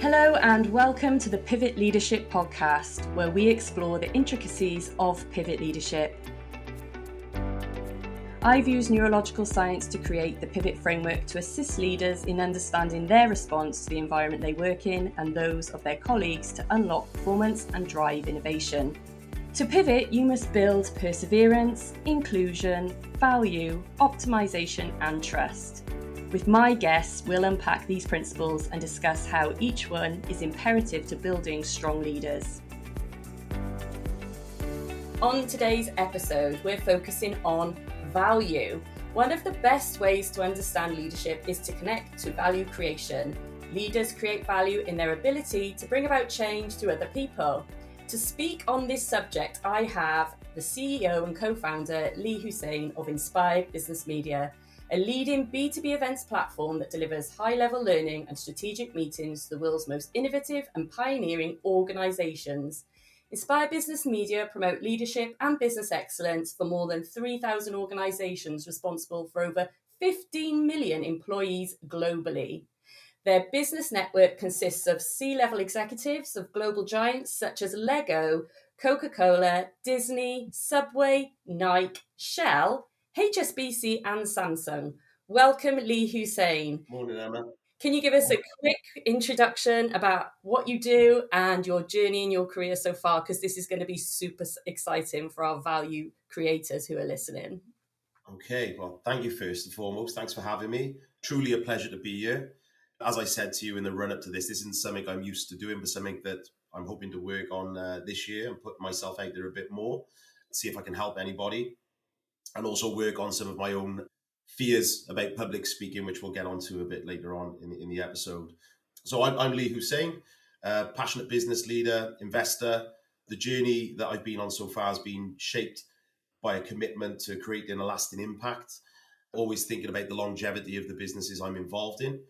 Hello and welcome to the Pivot Leadership Podcast, where we explore the intricacies of pivot leadership. I've used neurological science to create the Pivot framework to assist leaders in understanding their response to the environment they work in and those of their colleagues to unlock performance and drive innovation. To pivot, you must build perseverance, inclusion, value, optimization, and trust. With my guests, we'll unpack these principles and discuss how each one is imperative to building strong leaders. On today's episode, we're focusing on value. One of the best ways to understand leadership is to connect to value creation. Leaders create value in their ability to bring about change to other people. To speak on this subject, I have the CEO and co-founder, Leigh Hussain of Inspired Business Media, a leading B2B events platform that delivers high-level learning and strategic meetings to the world's most innovative and pioneering organisations. Inspired Business Media promote leadership and business excellence for more than 3,000 organisations responsible for over 15 million employees globally. Their business network consists of C-level executives of global giants such as Lego, Coca Cola, Disney, Subway, Nike, Shell, HSBC and Samsung. Welcome, Leigh Hussain. Morning, Emma. Can you give us a quick introduction about what you do and your journey in your career so far? Because this is going to be super exciting for our value creators who are listening. Okay, well, thank you first and foremost. Thanks for having me. Truly a pleasure to be here. As I said to you in the run-up to this isn't something I'm used to doing, but something that I'm hoping to work on this year and put myself out there a bit more, see if I can help anybody, and also work on some of my own fears about public speaking, which we'll get onto a bit later on in the episode. So I'm Leigh Hussain, passionate business leader, investor. The journey that I've been on so far has been shaped by a commitment to creating a lasting impact, always thinking about the longevity of the businesses I'm involved in.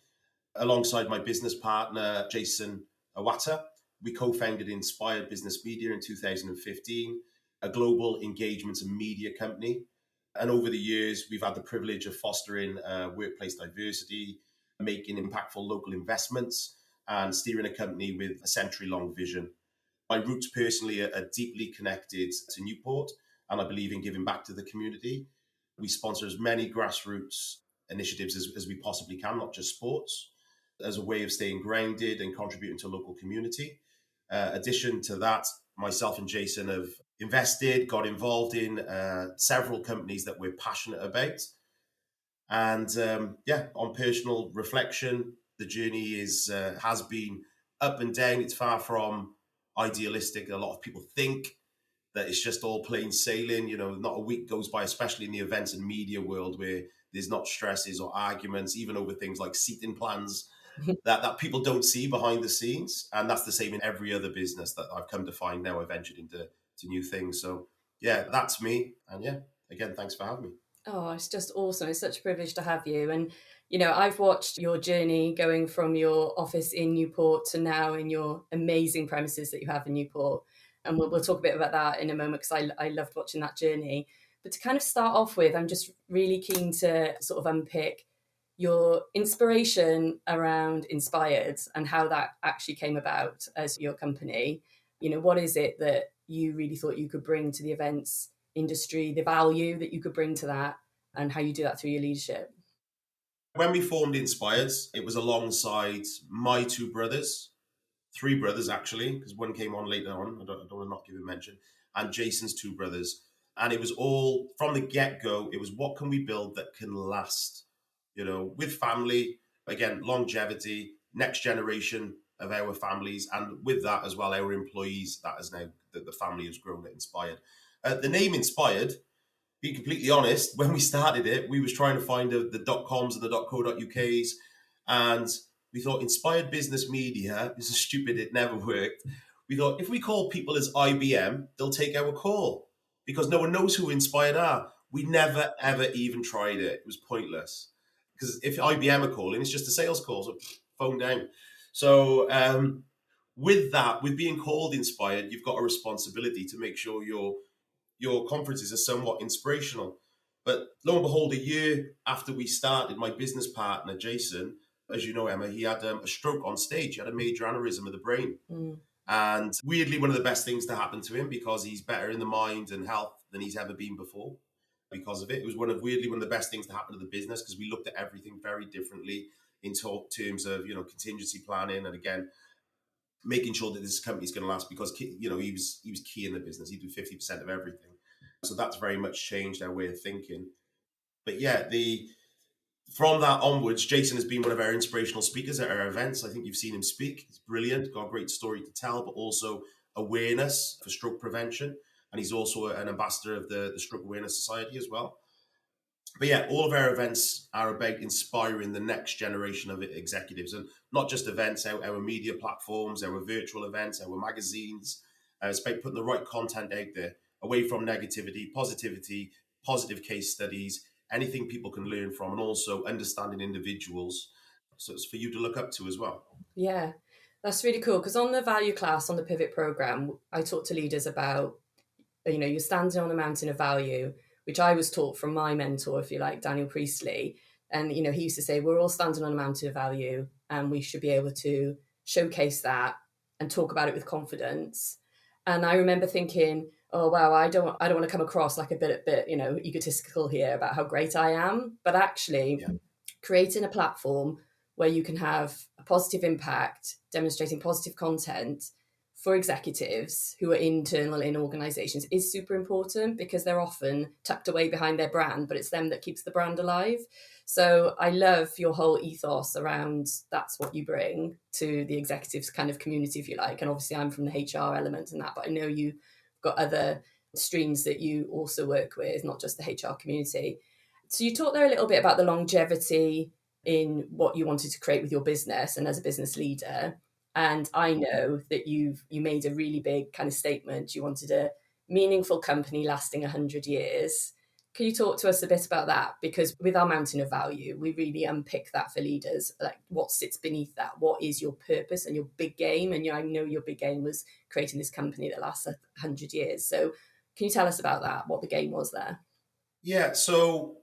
Alongside my business partner, Jason Awata, we co-founded Inspired Business Media in 2015, a global engagement and media company. And over the years, we've had the privilege of fostering workplace diversity, making impactful local investments, and steering a company with a century-long vision. My roots personally are deeply connected to Newport, and I believe in giving back to the community. We sponsor as many grassroots initiatives as we possibly can, not just sports, as a way of staying grounded and contributing to local community. Addition to that, myself and Jason have invested, got involved in several companies that we're passionate about. And on personal reflection, the journey has been up and down. It's far from idealistic. A lot of people think that it's just all plain sailing. You know, not a week goes by, especially in the events and media world, where there's not stresses or arguments, even over things like seating plans that people don't see behind the scenes. And that's the same in every other business that I've come to find now. I've ventured into new things. So yeah, that's me. And yeah, again, thanks for having me. Oh, it's just awesome. It's such a privilege to have you. And, you know, I've watched your journey going from your office in Newport to now in your amazing premises that you have in Newport. And we'll talk a bit about that in a moment because I loved watching that journey. But to kind of start off with, I'm just really keen to sort of unpick your inspiration around Inspired and how that actually came about as your company. You know, what is it that you really thought you could bring to the events industry, the value that you could bring to that, and how you do that through your leadership? When we formed Inspired, it was alongside my two brothers, three brothers actually, because one came on later on, I don't want to not give a mention, and Jason's two brothers. And it was all, from the get-go, it was what can we build that can last? You know, with family, again, longevity, next generation of our families, and with that as well, our employees, that is now the family has grown at Inspired. The name Inspired, being completely honest, when we started it, we was trying to find the .coms and the .co.uk's, and we thought Inspired Business Media, this is stupid, it never worked. We thought if we call people as IBM, they'll take our call because no one knows who Inspired are. We never, ever even tried it. It was pointless. Because if IBM are calling, it's just a sales call, so phone down. So with that, with being called Inspired, you've got a responsibility to make sure your conferences are somewhat inspirational. But lo and behold, a year after we started, my business partner, Jason, as you know, Emma, he had a stroke on stage. He had a major aneurysm of the brain. Mm. And weirdly, one of the best things to happen to him, because he's better in the mind and health than he's ever been before because of it. It was weirdly one of the best things to happen to the business, because we looked at everything very differently in terms of, contingency planning, and again, making sure that this company's going to last, because, he was key in the business. He did 50% of everything. So that's very much changed our way of thinking. But yeah, from that onwards, Jason has been one of our inspirational speakers at our events. I think you've seen him speak. He's brilliant, got a great story to tell, but also awareness for stroke prevention. And he's also an ambassador of the Stroke Awareness Society as well. But yeah, all of our events are about inspiring the next generation of executives, and not just events, our media platforms, our virtual events, our magazines. It's about putting the right content out there, away from negativity, positivity, positive case studies, anything people can learn from, and also understanding individuals. So it's for you to look up to as well. Yeah, that's really cool. Because on the value class, on the Pivot program, I talk to leaders about, you're standing on a mountain of value, which I was taught from my mentor, if you like, Daniel Priestley. And, he used to say, we're all standing on a mountain of value, and we should be able to showcase that and talk about it with confidence. And I remember thinking, oh, wow, I don't want to come across like a bit, egotistical here about how great I am. But actually, creating a platform where you can have a positive impact, demonstrating positive content for executives who are internal in organizations is super important, because they're often tucked away behind their brand, but it's them that keeps the brand alive. So I love your whole ethos around that's what you bring to the executives kind of community, if you like. And obviously I'm from the HR element and that, but I know you've got other streams that you also work with, not just the HR community. So you talked there a little bit about the longevity in what you wanted to create with your business and as a business leader. And I know that you made a really big kind of statement. You wanted a meaningful company lasting 100 years. Can you talk to us a bit about that? Because with our mountain of value, we really unpick that for leaders, like what sits beneath that. What is your purpose and your big game? And I know your big game was creating this company that lasts 100 years. So can you tell us about that, what the game was there? Yeah, so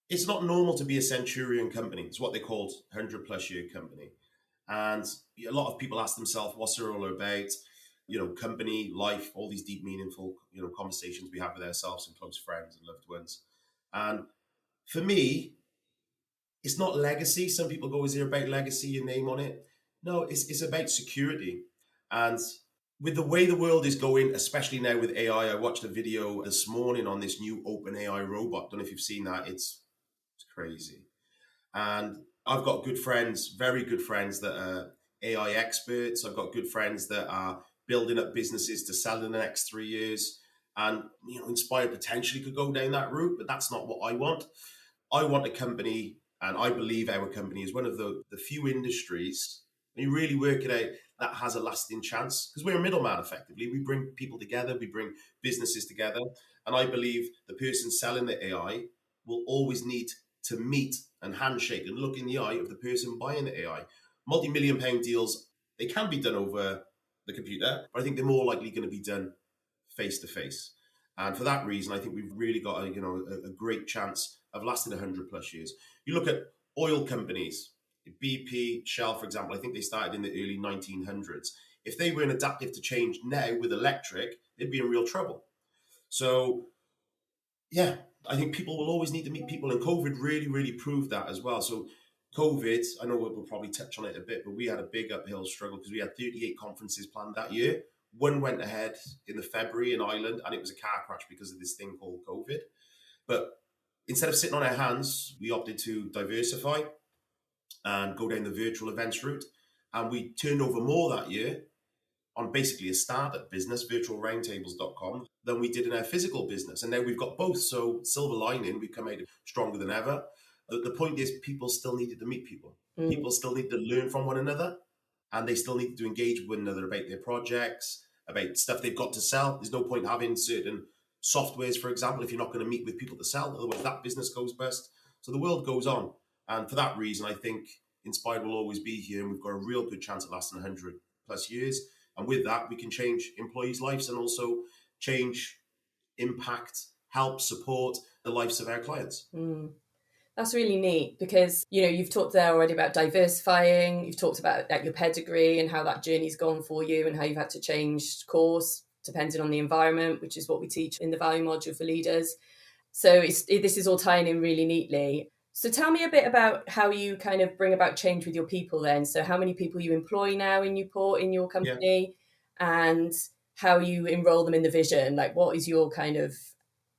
it's not normal to be a centurion company. It's what they called 100 plus year company. And a lot of people ask themselves, what's it all about? Company, life, all these deep, meaningful, conversations we have with ourselves and close friends and loved ones. And for me, it's not legacy. Some people go, is it about legacy, your name on it? No, it's about security. And with the way the world is going, especially now with AI, I watched a video this morning on this new open AI robot. Don't know if you've seen that. It's crazy. And I've got good friends, very good friends that are AI experts. I've got good friends that are building up businesses to sell in the next 3 years. And, Inspire potentially could go down that route, but that's not what I want. I want a company, and I believe our company is one of the few industries, when you really work it out, that has a lasting chance, because we're a middleman effectively. We bring people together, we bring businesses together. And I believe the person selling the AI will always need to meet and handshake and look in the eye of the person buying the AI. Multi-million-pound deals, they can be done over the computer, but I think they're more likely going to be done face-to-face. And for that reason, I think we've really got a great chance of lasting 100 plus years. You look at oil companies, BP, Shell, for example, I think they started in the early 1900s. If they weren't adaptive to change now with electric, they'd be in real trouble. So, yeah, I think people will always need to meet people, and COVID really, really proved that as well. So COVID, I know we'll probably touch on it a bit, but we had a big uphill struggle because we had 38 conferences planned that year. One went ahead in the February in Ireland, and it was a car crash because of this thing called COVID. But instead of sitting on our hands, we opted to diversify and go down the virtual events route. And we turned over more that year on basically a startup business, virtualroundtables.com, than we did in our physical business. And now we've got both. So silver lining, we've come out stronger than ever. The point is, people still needed to meet people. People still need to learn from one another, and they still need to engage with one another about their projects, about stuff they've got to sell. There's no point having certain softwares, for example, if you're not going to meet with people to sell. Otherwise, that business goes bust. So the world goes on. And for that reason, I think Inspired will always be here, and we've got a real good chance of lasting 100 plus years. And with that, we can change employees' lives and also change, impact, help, support the lives of our clients. That's really neat because, you've talked there already about diversifying, you've talked about your pedigree and how that journey's gone for you and how you've had to change course depending on the environment, which is what we teach in the value module for leaders. So this is all tying in really neatly. So tell me a bit about how you kind of bring about change with your people then. So how many people you employ now in Newport in your Yeah. company, and how you enroll them in the vision? Like, what is your kind of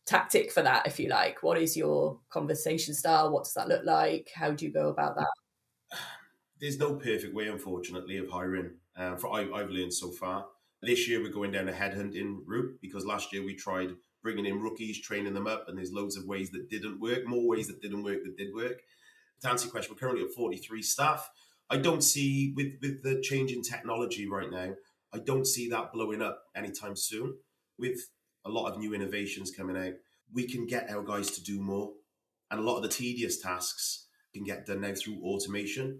tactic for that, if you like? What is your conversation style? What does that look like? How do you go about that? There's no perfect way, unfortunately, of hiring. I've learned so far. This year, we're going down a headhunting route because last year we tried bringing in rookies, training them up, and there's loads of ways that didn't work, more ways that didn't work that did work. To answer your question, we're currently at 43 staff. I don't see, with the change in technology right now, I don't see that blowing up anytime soon. With a lot of new innovations coming out, we can get our guys to do more. And a lot of the tedious tasks can get done now through automation,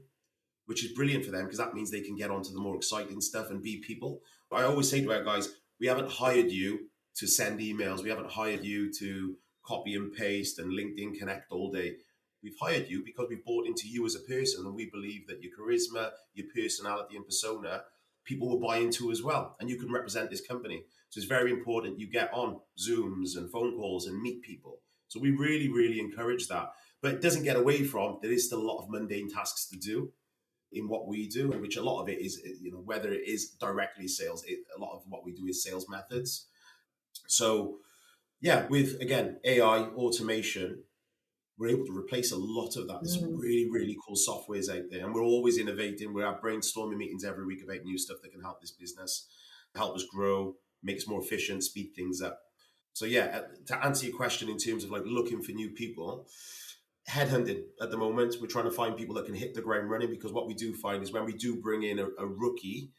which is brilliant for them because that means they can get onto the more exciting stuff and be people. I always say to our guys, we haven't hired you to send emails. We haven't hired you to copy and paste and LinkedIn connect all day. We've hired you because we've bought into you as a person, and we believe that your charisma, your personality and persona, people will buy into as well, and you can represent this company. So it's very important you get on Zooms and phone calls and meet people. So we really, really encourage that. But it doesn't get away from, there is still a lot of mundane tasks to do in what we do, which a lot of it is, whether it is directly sales, a lot of what we do is sales methods. So yeah, with, again, AI automation, we're able to replace a lot of that. There's some really, really cool softwares out there, and we're always innovating. We have brainstorming meetings every week about new stuff that can help this business, help us grow, make us more efficient, speed things up. So yeah, to answer your question in terms of like looking for new people, headhunting at the moment, we're trying to find people that can hit the ground running, because what we do find is when we do bring in a rookie,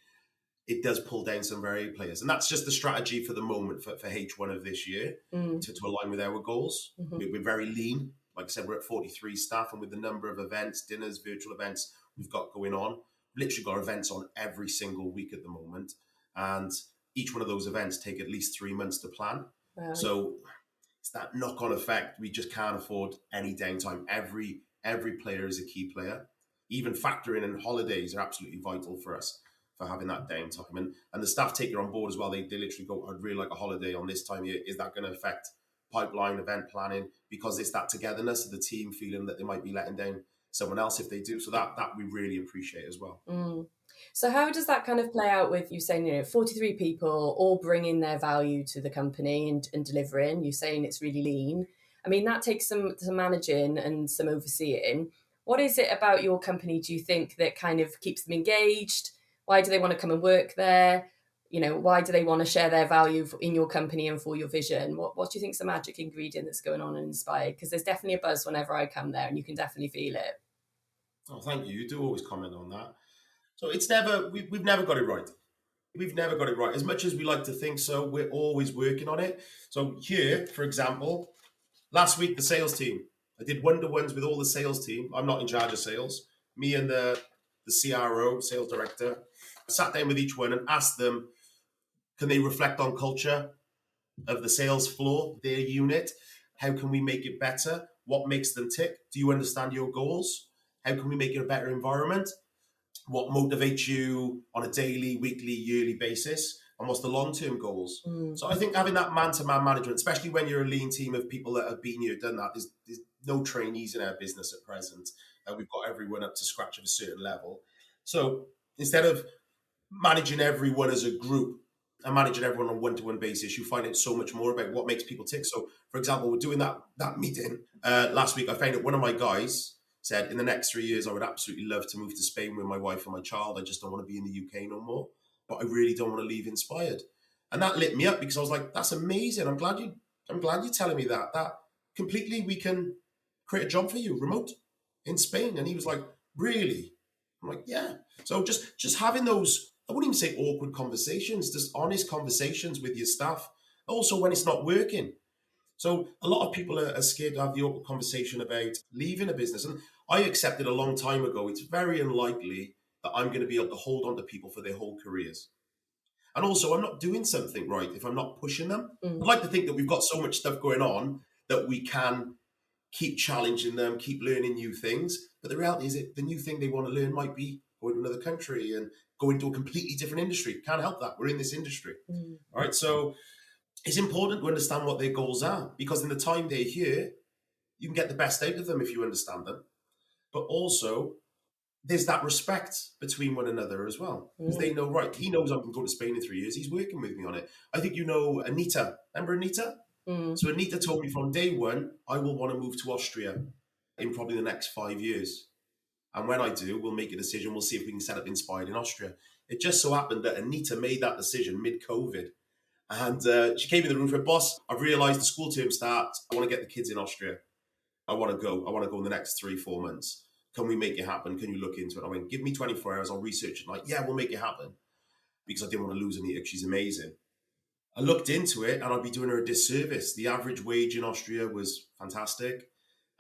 it does pull down some very players. And that's just the strategy for the moment for H1 of this year to align with our goals. We're very lean. Like I said, we're at 43 staff, and with the number of events, dinners, virtual events we've got going on, we've literally got events on every single week at the moment. And each one of those events take at least 3 months to plan. Wow. So it's that knock-on effect. We just can't afford any downtime. Every player is a key player. Even factoring in holidays are absolutely vital for us for having that downtime. And the staff take it on board as well. They literally go, I'd really like a holiday on this time here. Is that going to affect pipeline, event planning? Because it's that togetherness of the team feeling that they might be letting down someone else if they do. So that we really appreciate as well. So how does that kind of play out with you saying, 43 people all bringing their value to the company and delivering? You're saying it's really lean. I mean, that takes some managing and some overseeing. What is it about your company, do you think, that kind of keeps them engaged? Why do they want to come and work there? Why do they want to share their value in your company and for your vision? What do you think is the magic ingredient that's going on in Inspired? Because there's definitely a buzz whenever I come there, and you can definitely feel it. Oh, thank you. You do always comment on that. So we've never got it right. We've never got it right. As much as we like to think so, we're always working on it. So here, for example, last week, the sales team, I did one-to-ones with all the sales team. I'm not in charge of sales. Me and the CRO, sales director, sat down with each one and asked them, can they reflect on culture of the sales floor, their unit? How can we make it better? What makes them tick? Do you understand your goals? How can we make it a better environment? What motivates you on a daily, weekly, yearly basis? And what's the long-term goals? So I think having that man-to-man management, especially when you're a lean team of people that have been here, done that, there's no trainees in our business at present. We've got everyone up to scratch of a certain level. So instead of managing everyone as a group and managing everyone on a one-to-one basis, you find out so much more about what makes people tick. So, for example, we're doing that meeting last week. I found out one of my guys said, in the next 3 years, I would absolutely love to move to Spain with my wife and my child. I just don't want to be in the UK no more, but I really don't want to leave Inspired. And that lit me up, because I was like, that's amazing. I'm glad you're telling me that completely we can create a job for you remote in Spain. And he was like, really? I'm like, yeah. So just having those, I wouldn't even say awkward conversations, just honest conversations with your staff. Also when it's not working. So a lot of people are scared to have the awkward conversation about leaving a business. And I accepted a long time ago, it's very unlikely that I'm going to be able to hold on to people for their whole careers. And also, I'm not doing something right if I'm not pushing them. I'd like to think that we've got so much stuff going on that we can keep challenging them, keep learning new things. But the reality is that the new thing they want to learn might be going to another country and go into a completely different industry. Can't help that. We're in this industry. All right. So it's important to understand what their goals are, because in the time they're here, you can get the best out of them if you understand them. But also, there's that respect between one another as well. Because they know, right, he knows I'm going to go to Spain in 3 years. He's working with me on it. I think you know Anita. Remember Anita? So Anita told me from day one, I will want to move to Austria in probably the next 5 years. And when I do, we'll make a decision. We'll see if we can set up Inspired in Austria. It just so happened that Anita made that decision mid-COVID. And she came in the room for a boss. I've realised the school term starts. I want to get the kids in Austria. I want to go. I want to go in the next 3-4 months. Can we make it happen? Can you look into it? I went, give me 24 hours. I'll research it. Like, yeah, we'll make it happen. Because I didn't want to lose Anita. She's amazing. I looked into it and I'd be doing her a disservice. The average wage in Austria was fantastic.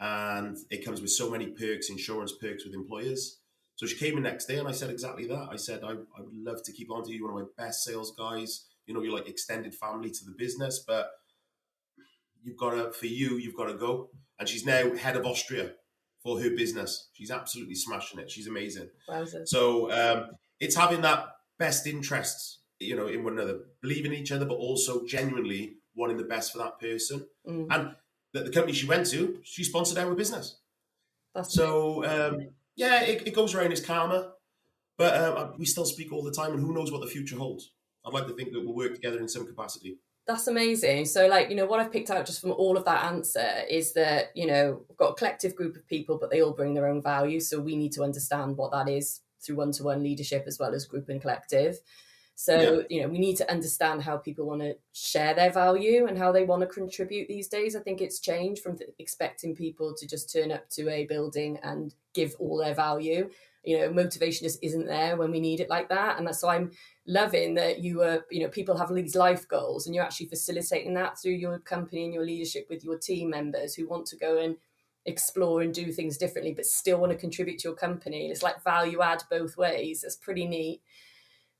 And it comes with so many perks, insurance perks with employers. So she came in next day and I said exactly that. I said, I would love to keep on to you. You're one of my best sales guys. You know, you're like extended family to the business, but you've got to go. And she's now head of Austria for her business. She's absolutely smashing it. She's amazing. Wowzers. So it's having that best interests, you know, in one another, believing in each other, but also genuinely wanting the best for that person. And the company she went to, she sponsored our business. It goes around as karma, but we still speak all the time, and who knows what the future holds. I'd like to think that we'll work together in some capacity. That's amazing. So, like, you know, what I've picked out just from all of that answer is that, you know, we've got a collective group of people, but they all bring their own value. So we need to understand what that is through one-to-one leadership as well as group and collective. So, you know, we need to understand how people want to share their value and how they want to contribute these days. I think it's changed from expecting people to just turn up to a building and give all their value. You know, motivation just isn't there when we need it like that. And that's so I'm loving that people have these life goals and you're actually facilitating that through your company and your leadership with your team members who want to go and explore and do things differently, but still want to contribute to your company. It's like value add both ways. That's pretty neat.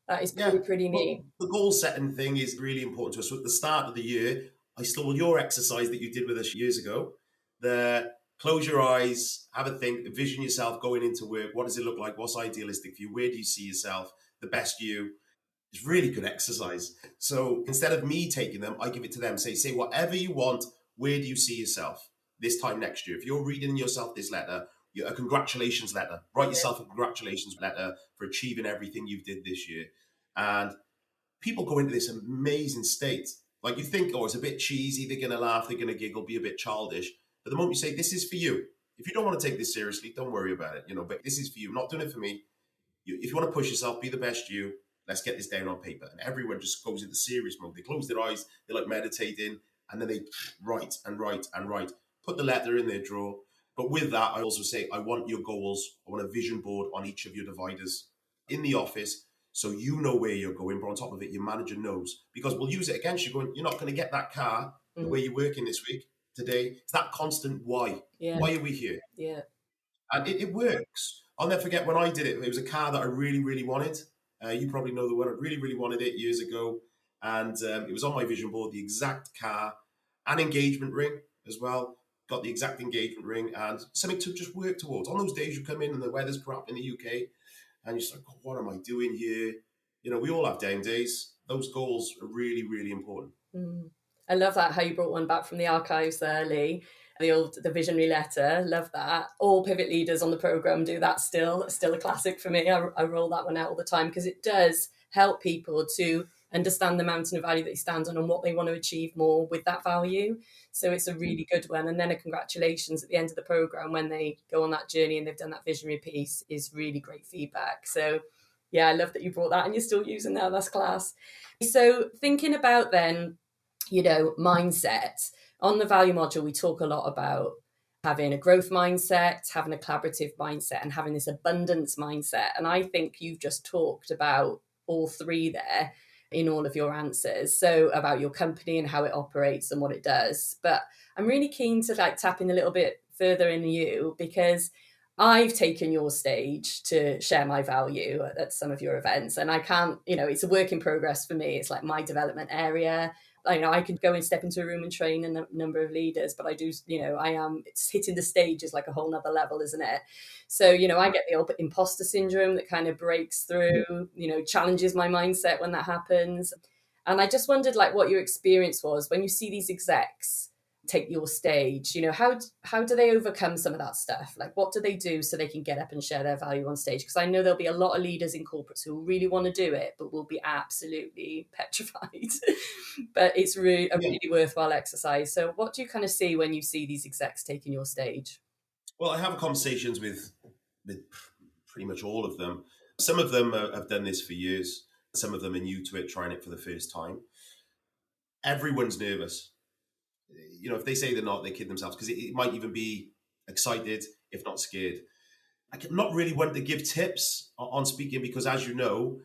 That is pretty neat. The goal setting thing is really important to us. So at the start of the year, I stole your exercise that you did with us years ago. Close your eyes, have a think, envision yourself going into work. What does it look like? What's idealistic for you? Where do you see yourself? The best you. It's really good exercise. So instead of me taking them, I give it to them. Say whatever you want. Where do you see yourself this time next year? If you're reading yourself this letter, a congratulations letter. Write yourself a congratulations letter for achieving everything you did this year. And people go into this amazing state. Like you think, it's a bit cheesy. They're going to laugh. They're going to giggle, be a bit childish. But the moment you say, this is for you. If you don't want to take this seriously, don't worry about it. You know, but this is for you. I'm not doing it for me. If you want to push yourself, be the best you. Let's get this down on paper. And everyone just goes into serious mode. They close their eyes. They're like meditating. And then they write and write and write. Put the letter in their drawer. But with that, I also say, I want your goals. I want a vision board on each of your dividers in the office. So you know where you're going, but on top of it, your manager knows. Because we'll use it against you going, you're not going to get that car where you're working this week, today. It's that constant why. Yeah. Why are we here? Yeah. And it works. I'll never forget when I did it. It was a car that I really, really wanted. You probably know the one. I really, really wanted it years ago. And it was on my vision board, the exact car, and engagement ring as well. Got the exact engagement ring and something to just work towards. On those days you come in and the weather's crap in the UK and you're just like, what am I doing here? You know, we all have down days. Those goals are really, really important. I love that, how you brought one back from the archives there, Leigh. The visionary letter, love that. All pivot leaders on the programme do that still. It's still a classic for me. I roll that one out all the time because it does help people to understand the mountain of value that they stand on and what they want to achieve more with that value. So it's a really good one. And then a congratulations at the end of the programme when they go on that journey and they've done that visionary piece is really great feedback. So yeah, I love that you brought that and you're still using that. That's class. So thinking about then, you know, mindset. On the value module, we talk a lot about having a growth mindset, having a collaborative mindset, and having this abundance mindset. And I think you've just talked about all three there in all of your answers. So about your company and how it operates and what it does. But I'm really keen to tap in a little bit further in you because I've taken your stage to share my value at some of your events. And I can't, it's a work in progress for me. It's like my development area. I know I could go and step into a room and train a number of leaders, but I do, it's hitting the stage is like a whole nother level, isn't it? So, I get the old imposter syndrome that kind of breaks through, challenges my mindset when that happens. And I just wondered, like, what your experience was when you see these execs take your stage. How do they overcome some of that stuff? Like, what do they do so they can get up and share their value on stage? Because I know there'll be a lot of leaders in corporates who really want to do it, but will be absolutely petrified. But it's really a really worthwhile exercise. So what do you kind of see when you see these execs taking your stage? Well, I have conversations with pretty much all of them. Some of them have done this for years. Some of them are new to it, trying it for the first time. Everyone's nervous. If they say they're not, they kid themselves, because it might even be excited, if not scared. I'm not really one to give tips on speaking because, as you know,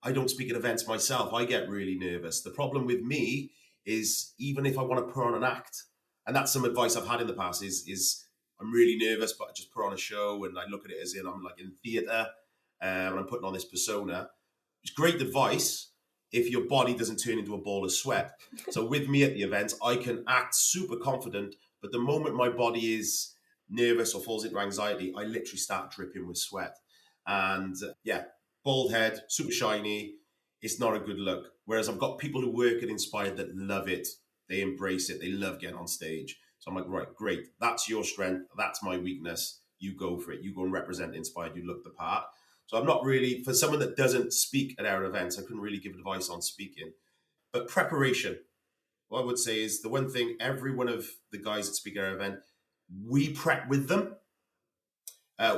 I don't speak at events myself. I get really nervous. The problem with me is even if I want to put on an act, and that's some advice I've had in the past, is I'm really nervous, but I just put on a show and I look at it as in I'm like in theatre and I'm putting on this persona. It's great advice if your body doesn't turn into a ball of sweat. So with me at the event, I can act super confident, but the moment my body is nervous or falls into anxiety, I literally start dripping with sweat. And bald head, super shiny, it's not a good look. Whereas I've got people who work at Inspired that love it. They embrace it. They love getting on stage. So I'm like, right, great. That's your strength. That's my weakness. You go for it. You go and represent Inspired. You look the part. So I'm not really, for someone that doesn't speak at our events, I couldn't really give advice on speaking. But preparation, what I would say is the one thing every one of the guys that speak at our event, we prep with them.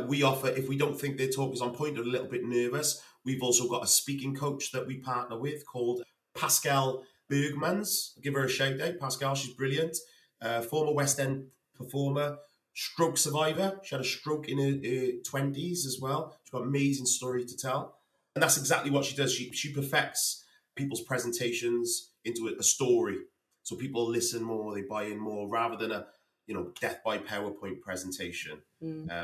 We offer, if we don't think their talk is on point or a little bit nervous, we've also got a speaking coach that we partner with called Pascal Bergmans. I'll give her a shout out. Pascal, she's brilliant. Former West End performer, stroke survivor. She had a stroke in her 20s as well. She's got an amazing story to tell. And that's exactly what she does. She perfects people's presentations into a story. So people listen more, they buy in more, rather than a death by PowerPoint presentation.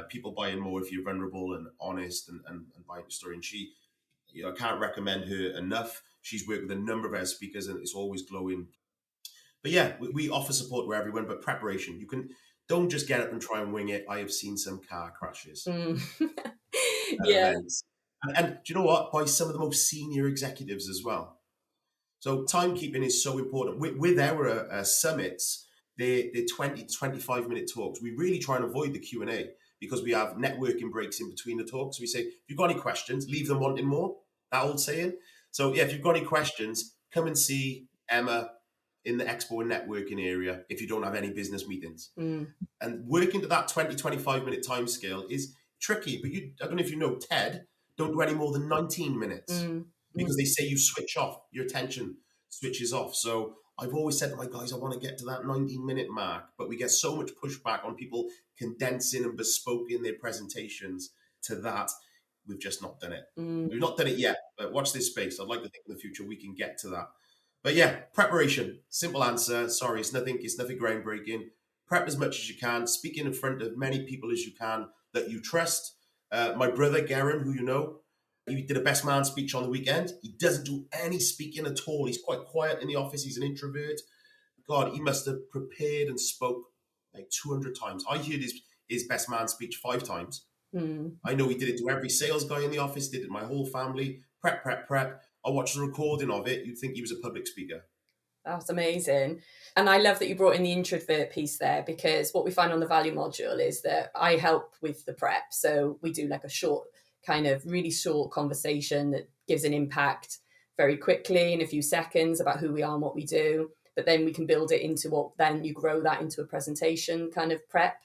People buy in more if you're vulnerable and honest and buy into the story. And she, I can't recommend her enough. She's worked with a number of our speakers and it's always glowing. But yeah, we offer support to everyone, but preparation. Don't just get up and try and wing it. I have seen some car crashes. Yeah. And do you know what? By some of the most senior executives as well. So timekeeping is so important. With our summits, they're 20 to 25 minute talks. We really try and avoid the Q&A because we have networking breaks in between the talks. We say, if you've got any questions, leave them wanting more. That old saying. So yeah, if you've got any questions, come and see Emma in the expo and networking area if you don't have any business meetings. And working to that 20, 25 minute time scale is tricky, but I don't know if you know, TED don't do any more than 19 minutes because they say you switch off, your attention switches off. So I've always said to my guys, I want to get to that 19-minute mark, but we get so much pushback on people condensing and bespoking their presentations to that. We've just not done it. We've not done it yet, but watch this space. I'd like to think in the future we can get to that. But yeah, preparation, simple answer. Sorry, it's nothing groundbreaking. Prep as much as you can, speaking in front of many people as you can that you trust. My brother, Garen, who you know, he did a best man speech on the weekend. He doesn't do any speaking at all. He's quite quiet in the office. He's an introvert. God, he must have prepared and spoke like 200 times. I heard his best man speech 5 times. I know he did it to every sales guy in the office, did it to my whole family. Prep. I watched the recording of it. You'd think he was a public speaker. That's amazing. And I love that you brought in the introvert piece there, because what we find on the value module is that I help with the prep. So we do like a short, kind of really short conversation that gives an impact very quickly in a few seconds about who we are and what we do. But then we can build it into then you grow that into a presentation kind of prep.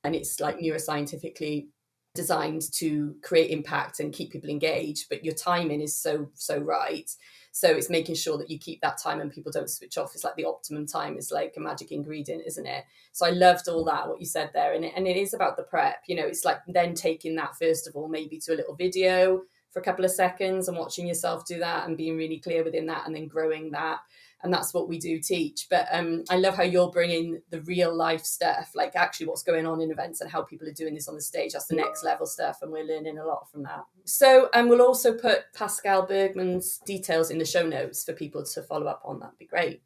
And it's like neuroscientifically designed to create impact and keep people engaged, but your timing is so right. So it's making sure that you keep that time and people don't switch off. It's like the optimum time is like a magic ingredient, isn't it? So I loved all that, what you said there. And it is about the prep, it's like then taking that, first of all, maybe to a little video for a couple of seconds and watching yourself do that and being really clear within that and then growing that. And that's what we do teach. But I love how you're bringing the real life stuff, like actually what's going on in events and how people are doing this on the stage. That's the next level stuff. And we're learning a lot from that. So, and we'll also put Pascal Bergman's details in the show notes for people to follow up on. That'd be great.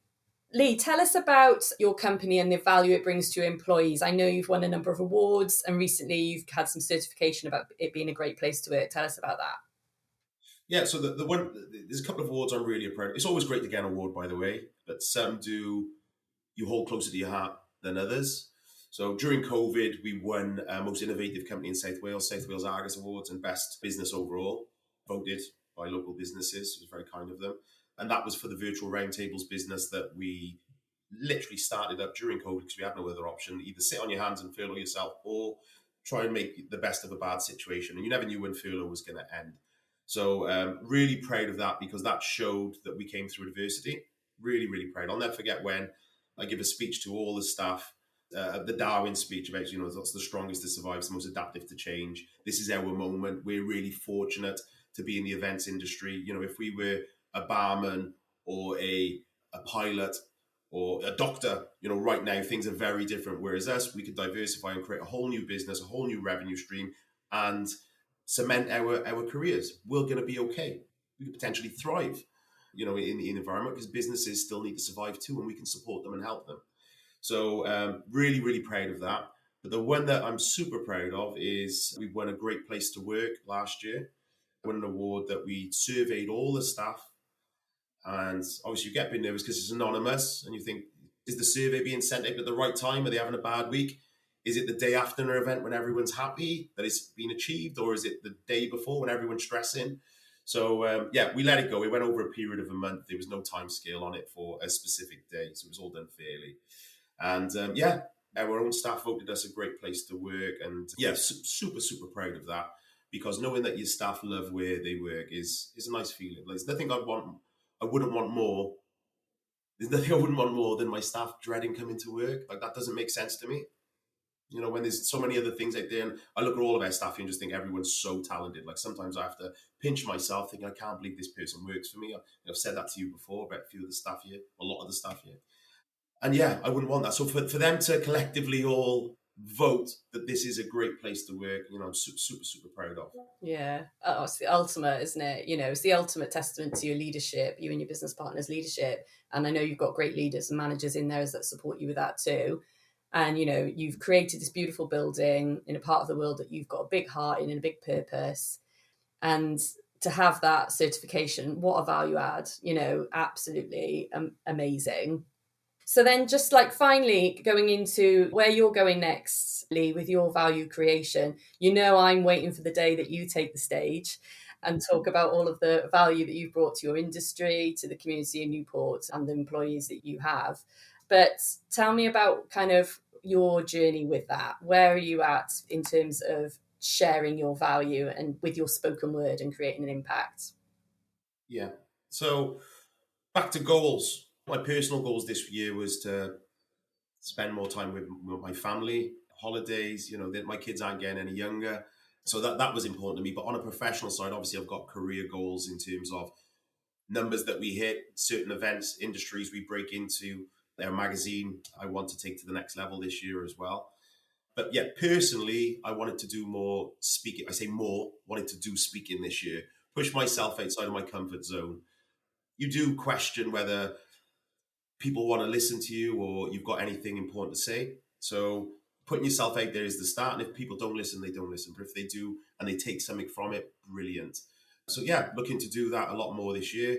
Leigh, tell us about your company and the value it brings to your employees. I know you've won a number of awards and recently you've had some certification about it being a great place to work. Tell us about that. Yeah, so the one, there's a couple of awards I'm really proud of. It's always great to get an award, by the way, but some do you hold closer to your heart than others. So during COVID, we won Most Innovative Company in South Wales Argus Awards, and Best Business Overall, voted by local businesses. It was very kind of them. And that was for the virtual roundtables business that we literally started up during COVID because we had no other option. Either sit on your hands and furlough yourself or try and make the best of a bad situation. And you never knew when furlough was going to end. So really proud of that because that showed that we came through adversity. Really, really proud. I'll never forget when I give a speech to all the staff, the Darwin speech about, that's the strongest that survives, the most adaptive to change. This is our moment. We're really fortunate to be in the events industry. If we were a barman or a pilot or a doctor, right now things are very different. Whereas us, we could diversify and create a whole new business, a whole new revenue stream, and cement our careers. We're going to be okay. We could potentially thrive, in the environment because businesses still need to survive too, and we can support them and help them. So really, really proud of that. But the one that I'm super proud of is we won a Great Place to Work last year. We won an award that we surveyed all the staff. And obviously you get a bit nervous because it's anonymous and you think, is the survey being sent out at the right time? Are they having a bad week? Is it the day after an event when everyone's happy that it's been achieved? Or is it the day before when everyone's stressing? So, we let it go. It went over a period of a month. There was no time scale on it for a specific day. So it was all done fairly. And our own staff voted us a great place to work. And super, super proud of that because knowing that your staff love where they work is a nice feeling. There's nothing I wouldn't want more. There's nothing I wouldn't want more than my staff dreading coming to work. Like that doesn't make sense to me. When there's so many other things out there, and I look at all of our staff and just think everyone's so talented. Like sometimes I have to pinch myself thinking, I can't believe this person works for me. I've said that to you before about a few of the staff here, a lot of the staff here. And I wouldn't want that. So for them to collectively all vote that this is a great place to work, I'm super, super, super proud of. Yeah. Oh, it's the ultimate, isn't it? It's the ultimate testament to your leadership, you and your business partner's leadership. And I know you've got great leaders and managers in there that support you with that too. And, you've created this beautiful building in a part of the world that you've got a big heart in and a big purpose. And to have that certification, what a value add, absolutely amazing. So then just like finally going into where you're going next, Leigh, with your value creation, I'm waiting for the day that you take the stage and talk about all of the value that you've brought to your industry, to the community in Newport and the employees that you have. But tell me about kind of your journey with that. Where are you at in terms of sharing your value and with your spoken word and creating an impact? Yeah. So back to goals. My personal goals this year was to spend more time with my family, holidays, my kids aren't getting any younger. So that was important to me. But on a professional side, obviously I've got career goals in terms of numbers that we hit, certain events, industries we break into. Our magazine, I want to take to the next level this year as well. But personally, I wanted to do more speaking. I say more, wanted to do speaking this year, push myself outside of my comfort zone. You do question whether people want to listen to you or you've got anything important to say. So putting yourself out there is the start. And if people don't listen, they don't listen. But if they do and they take something from it, brilliant. So looking to do that a lot more this year.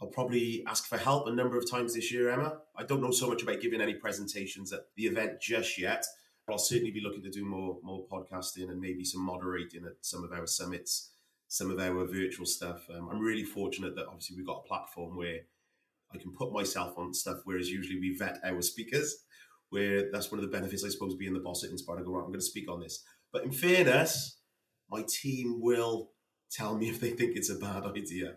I'll probably ask for help a number of times this year, Emma. I don't know so much about giving any presentations at the event just yet, but I'll certainly be looking to do more podcasting and maybe some moderating at some of our summits, some of our virtual stuff. I'm really fortunate that obviously we've got a platform where I can put myself on stuff, whereas usually we vet our speakers, where that's one of the benefits, I suppose, being the boss at Inspire. I go, right, I'm going to speak on this. But in fairness, my team will tell me if they think it's a bad idea.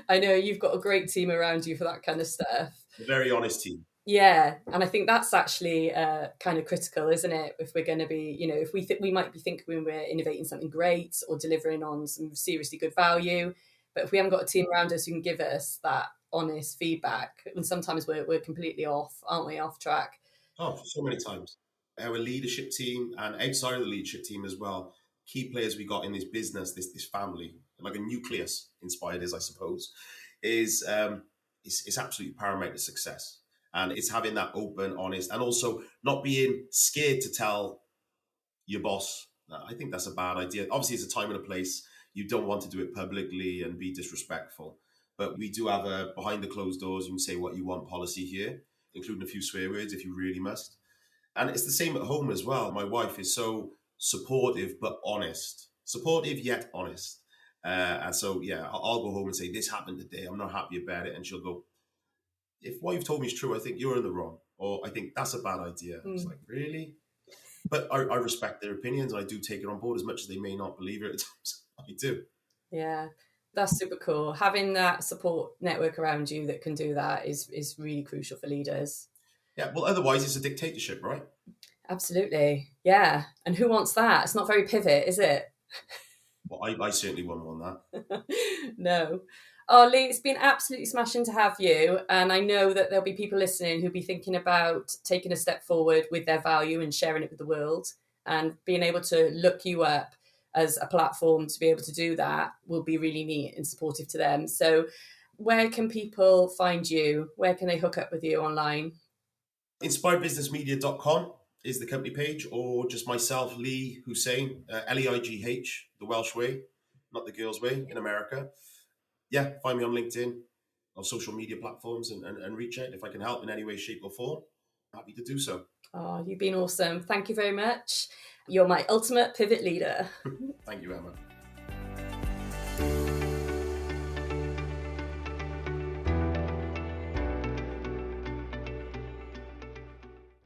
I know you've got a great team around you for that kind of stuff. A very honest team. Yeah, and I think that's actually kind of critical, isn't it? If we're going to be, if we might be thinking we're innovating something great or delivering on some seriously good value, but if we haven't got a team around us who can give us that honest feedback, and sometimes we're completely off, aren't we, off track? Oh, so many times. Our leadership team and outside of the leadership team as well, key players we got in this business, this family, like a nucleus, Inspired is, I suppose, is it's absolutely paramount to success. And it's having that open, honest, and also not being scared to tell your boss. I think that's a bad idea. Obviously, it's a time and a place. You don't want to do it publicly and be disrespectful. But we do have a behind the closed doors, you can say what you want policy here, including a few swear words if you really must. And it's the same at home as well. My wife is so supportive but honest. Supportive yet honest. And so, yeah, I'll go home and say, this happened today. I'm not happy about it. And she'll go, if what you've told me is true, I think you're in the wrong. Or I think that's a bad idea. It's like, really? But I respect their opinions. And I do take it on board as much as they may not believe it at times. I do. Yeah, that's super cool. Having that support network around you that can do that is really crucial for leaders. Yeah, well, otherwise it's a dictatorship, right? Absolutely. Yeah. And who wants that? It's not very pivot, is it? Well, I certainly wouldn't want that. No. Oh, Leigh, it's been absolutely smashing to have you. And I know that there'll be people listening who'll be thinking about taking a step forward with their value and sharing it with the world. And being able to look you up as a platform to be able to do that will be really neat and supportive to them. So where can people find you? Where can they hook up with you online? Inspiredbusinessmedia.com is the company page, or just myself, Leigh Hussain, Leigh, the Welsh way, not the girls' way in America. Yeah, find me on LinkedIn, on social media platforms, and reach out if I can help in any way, shape or form. Happy to do so. Oh, you've been awesome. Thank you very much. You're my ultimate pivot leader. Thank you, Emma.